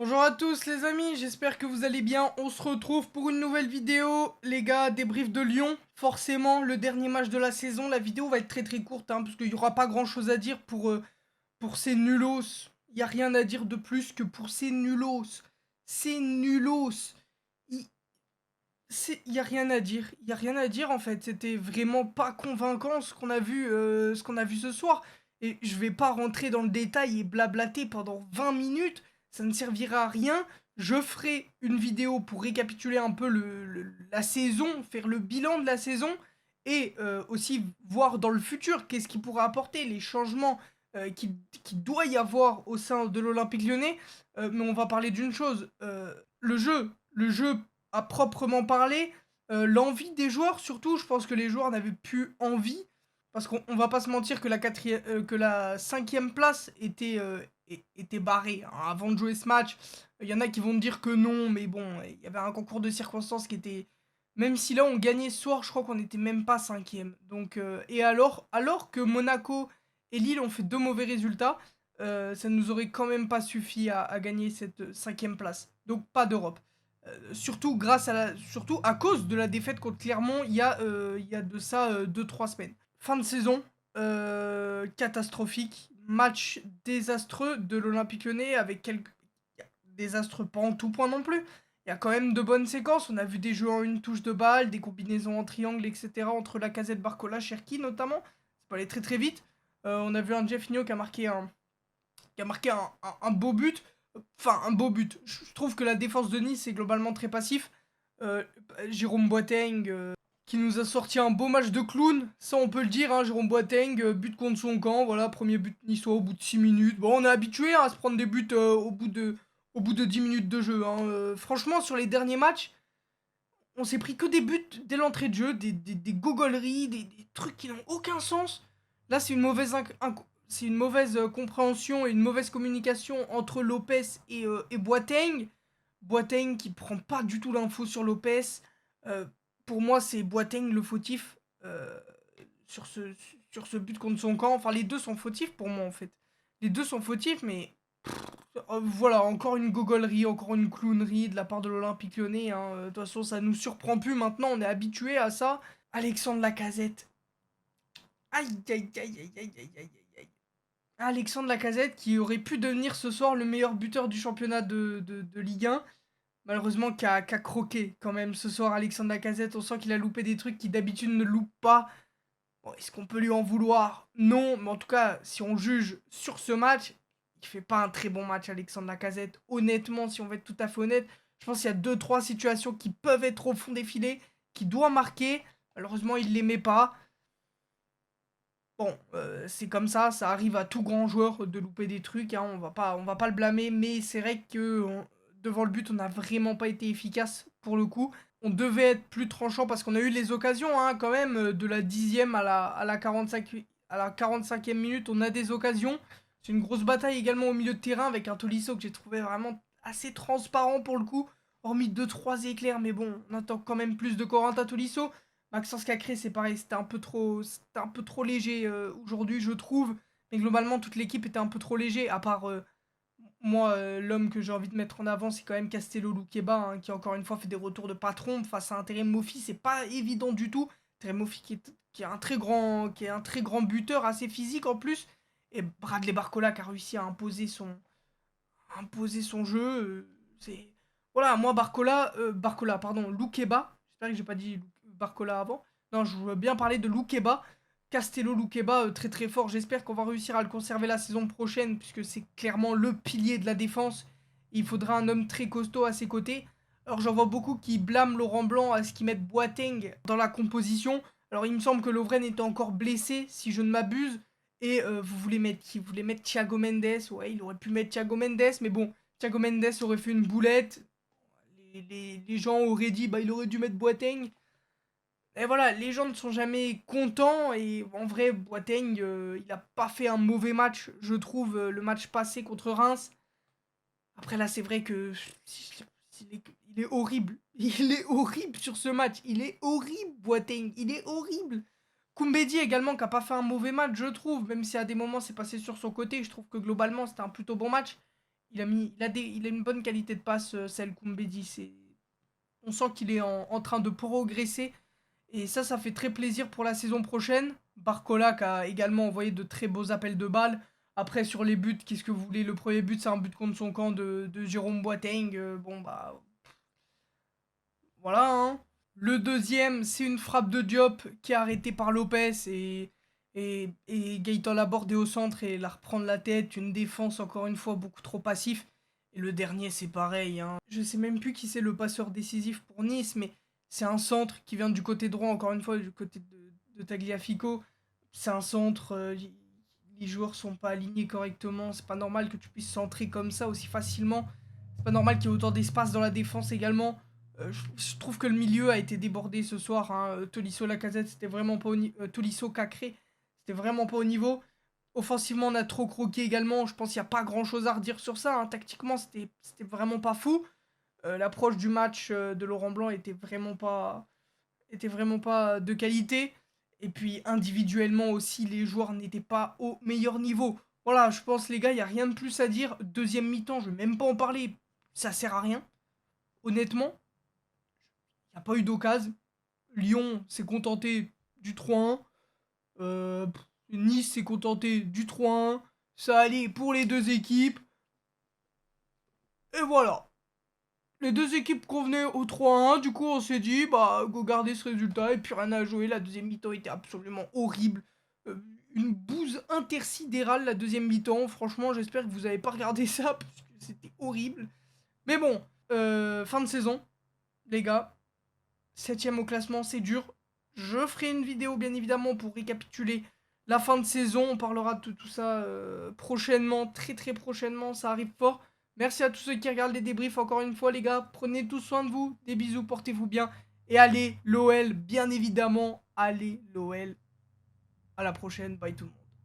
Bonjour à tous les amis, j'espère que vous allez bien. On se retrouve pour une nouvelle vidéo. Les gars, débrief de Lyon. Forcément, le dernier match de la saison. La vidéo va être très courte, hein, parce qu'il n'y aura pas grand chose à dire pour ces nulos. Il n'y a rien à dire de plus que pour ces nulos. Ces nulos. Il n'y a rien à dire. Il n'y a rien à dire en fait. C'était vraiment pas convaincant ce qu'on a vu ce soir. Et je vais pas rentrer dans le détail et blablater pendant 20 minutes. Ça ne servira à rien. Je ferai une vidéo pour récapituler un peu la saison, faire le bilan de la saison et aussi voir dans le futur qu'est-ce qui pourra apporter les changements qui doit y avoir au sein de l'Olympique Lyonnais. Mais on va parler d'une chose, le jeu à proprement parler, l'envie des joueurs surtout, je pense que les joueurs n'avaient plus envie, parce qu'on va pas se mentir que que la cinquième place était barrée, hein. Avant de jouer ce match, il y en a qui vont me dire que non, mais bon, il y avait un concours de circonstances qui était... Même si là on gagnait ce soir, je crois qu'on n'était même pas cinquième. Donc, et alors que Monaco et Lille ont fait deux mauvais résultats, ça ne nous aurait quand même pas suffi à gagner cette cinquième place. Donc pas d'Europe. Surtout à cause de la défaite contre Clermont il y a de ça 2-3 semaines. Fin de saison, catastrophique, match désastreux de l'Olympique Lyonnais avec quelques désastreux pas en tout point non plus. Il y a quand même de bonnes séquences, on a vu des jeux en une touche de balle, des combinaisons en triangle, etc. entre Lacazette, Barcola, Cherki notamment. C'est pas allé très vite. On a vu un Jeffinho qui a marqué un beau but. Enfin, un beau but. Je trouve que la défense de Nice est globalement très passif. Euh, Jérôme Boateng, qui nous a sorti un beau match de clown, ça on peut le dire, hein, Jérôme Boateng, but contre son camp, voilà, premier but niçois au bout de 6 minutes. Bon, on est habitué, hein, à se prendre des buts au bout de 10 minutes de jeu, hein. Franchement, sur les derniers matchs, on s'est pris que des buts dès l'entrée de jeu, des gogoleries, des trucs qui n'ont aucun sens. Là, c'est une mauvaise compréhension et une mauvaise communication entre Lopez et Boateng. Boateng qui prend pas du tout l'info sur Lopez. Euh, pour moi, c'est Boateng le fautif sur, ce, sur ce but contre son camp. Enfin, les deux sont fautifs pour moi en fait. Les deux sont fautifs, mais voilà, encore une gogolerie, encore une clownerie de la part de l'Olympique Lyonnais, hein. De toute façon, ça nous surprend plus maintenant, on est habitué à ça. Alexandre Lacazette. Aïe, aïe, aïe, aïe, aïe, aïe, aïe, aïe. Alexandre Lacazette qui aurait pu devenir ce soir le meilleur buteur du championnat de Ligue 1. Malheureusement, qui a croqué quand même ce soir Alexandre Lacazette. On sent qu'il a loupé des trucs qu'il d'habitude ne loupe pas. Bon, est-ce qu'on peut lui en vouloir? Non, mais en tout cas, si on juge sur ce match, il fait pas un très bon match, Alexandre Lacazette. Honnêtement, si on veut être tout à fait honnête, je pense qu'il y a deux trois situations qui peuvent être au fond des filets, qui doit marquer. Malheureusement, il les met pas. Bon, c'est comme ça arrive à tout grand joueur de louper des trucs, hein, on va pas le blâmer, mais c'est vrai que devant le but, on n'a vraiment pas été efficace pour le coup. On devait être plus tranchant parce qu'on a eu les occasions, hein, quand même, de la 10e à la 45e minute, on a des occasions. C'est une grosse bataille également au milieu de terrain avec un Tolisso que j'ai trouvé vraiment assez transparent pour le coup, hormis deux trois éclairs, mais bon, on attend quand même plus de Corentin Tolisso. Maxence Cacré, c'est pareil, c'était un peu trop léger aujourd'hui, je trouve. Mais globalement, toute l'équipe était un peu trop léger, à part moi, l'homme que j'ai envie de mettre en avant, c'est quand même Castello Luqueba, hein, qui encore une fois fait des retours de patron face à un Terem Moffi, c'est pas évident du tout. Terem Moffi qui est qui est un très grand buteur, assez physique en plus. Et Bradley Barcola qui a réussi à imposer son jeu. C'est voilà, moi Barcola, pardon, Loukeba. J'espère que j'ai pas dit Barcola avant. Non, je veux bien parler de Loukeba. Castello Loukeba, très fort. J'espère qu'on va réussir à le conserver la saison prochaine, puisque c'est clairement le pilier de la défense. Il faudra un homme très costaud à ses côtés. Alors j'en vois beaucoup qui blâment Laurent Blanc à ce qu'ils mettent Boateng dans la composition. Alors il me semble que Lovren était encore blessé, si je ne m'abuse. Et vous voulez mettre Thiago Mendes. Ouais, il aurait pu mettre Thiago Mendes, mais bon, Thiago Mendes aurait fait une boulette. Les gens auraient dit, bah, il aurait dû mettre Boateng. Et voilà, les gens ne sont jamais contents. Et en vrai, Boateng, il a pas fait un mauvais match, je trouve, le match passé contre Reims. Après, là, c'est vrai que il est horrible. Il est horrible sur ce match. Il est horrible, Boateng. Il est horrible. Koumbedi également, qui a pas fait un mauvais match, je trouve. Même si à des moments, c'est passé sur son côté. Je trouve que globalement, c'était un plutôt bon match. il a une bonne qualité de passe, Sel Koumbedi. On sent qu'il est en train de progresser. Et ça fait très plaisir pour la saison prochaine. Barcola qui a également envoyé de très beaux appels de balles. Après, sur les buts, qu'est-ce que vous voulez? Le premier but, c'est un but contre son camp de Jérôme Boateng. Bon, bah, voilà, hein. Le deuxième, c'est une frappe de Diop qui est arrêtée par Lopez et Gaëtan Laborde est au centre et la reprendre la tête. Une défense, encore une fois, beaucoup trop passif. Et le dernier, c'est pareil, hein. Je sais même plus qui c'est le passeur décisif pour Nice, mais c'est un centre qui vient du côté droit, encore une fois, du côté de Tagliafico. C'est un centre, les joueurs sont pas alignés correctement. C'est pas normal que tu puisses centrer comme ça aussi facilement. C'est pas normal qu'il y ait autant d'espace dans la défense également. Je trouve que le milieu a été débordé ce soir, hein. Tolisso Lacazette, c'était vraiment pas au niveau. Tolisso Cacré, c'était vraiment pas au niveau. Offensivement, on a trop croqué également. Je pense qu'il n'y a pas grand chose à redire sur ça, hein. Tactiquement, c'était vraiment pas fou. L'approche du match de Laurent Blanc était vraiment pas de qualité. Et puis individuellement aussi, les joueurs n'étaient pas au meilleur niveau. Voilà, je pense les gars, il n'y a rien de plus à dire. Deuxième mi-temps, je vais même pas en parler. Ça sert à rien. Honnêtement, il n'y a pas eu d'occasion. Lyon s'est contenté du 3-1. Nice s'est contenté du 3-1. Ça allait pour les deux équipes. Et voilà. Les deux équipes convenaient au 3-1. Du coup, on s'est dit, bah, go garder ce résultat. Et puis rien à jouer. La deuxième mi-temps était absolument horrible. Euh, une bouse intersidérale, la deuxième mi-temps. Franchement, j'espère que vous n'avez pas regardé ça. Parce que c'était horrible. Mais bon, fin de saison, les gars. 7ème au classement, c'est dur. Je ferai une vidéo, bien évidemment, pour récapituler la fin de saison. On parlera de tout ça prochainement, très très prochainement. Ça arrive fort. Merci à tous ceux qui regardent les débriefs. Encore une fois, les gars, prenez tous soin de vous. Des bisous, portez-vous bien. Et allez, l'OL, bien évidemment. Allez, l'OL. À la prochaine. Bye tout le monde.